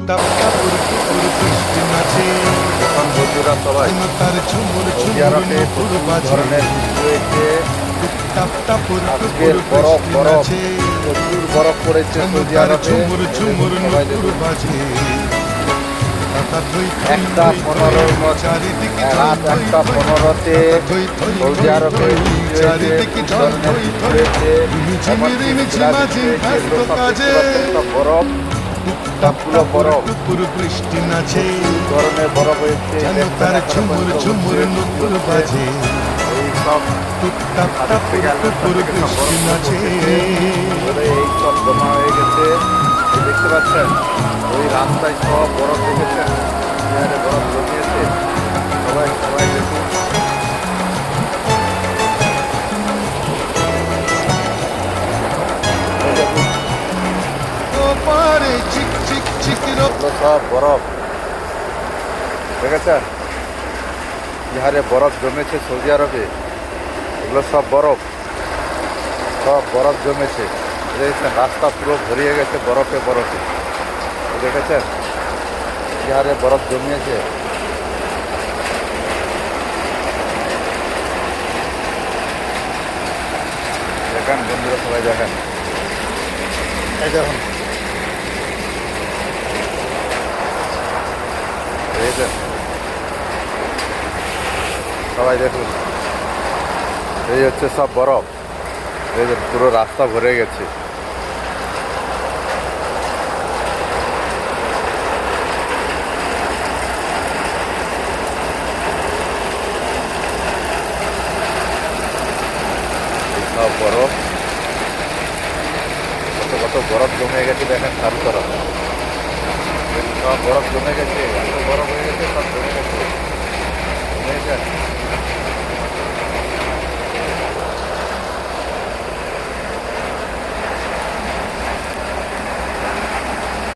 এখন বন্ধুরা সবাই সৌদি আরবে প্রচুর ধরনের রয়েছে। আজকের বরফ প্রচুর বরফ পড়েছে সৌদি আরবে। সবাই দেখুন, 1:15 রাত 1:15-তে সৌদি আরবে বরফ, সবগুলো বরফ, বৃষ্টি নাচে ধরনের বরফ হয়েছে। তার ঝুমুর ঝুমুর নুপুর বাজে এই সব বৃষ্টি নাচে এই সব জমা হয়ে গেছে। দেখতে পাচ্ছেন ওই রাস্তায় সব বরফ দেখেছেন, বরফ জমিয়েছে। সবাই দেখুন, চিক চিক চিক সব বরফ দেখেছেন, বিহারে বরফ জমেছে সৌদি আরবে। এগুলো সব বরফ জমেছে। দেখেছেন রাস্তা পুরো ভরিয়ে গেছে বরফে। দেখেছেন বিহারে বরফ জমিয়েছে। দেখেন বন্ধুরা, সবাই দেখেন, এই দেখুন, দেখেছেন সবাই দেখুন, এই হচ্ছে সব বরফ। দেখুন পুরো রাস্তা ভরে গেছে। সব বরফ, কত বরফ জমে গেছে দেখেন চারু তরফ। সব বরফ জমে গেছে, এত বরফ হয়ে গেছে, সব জমে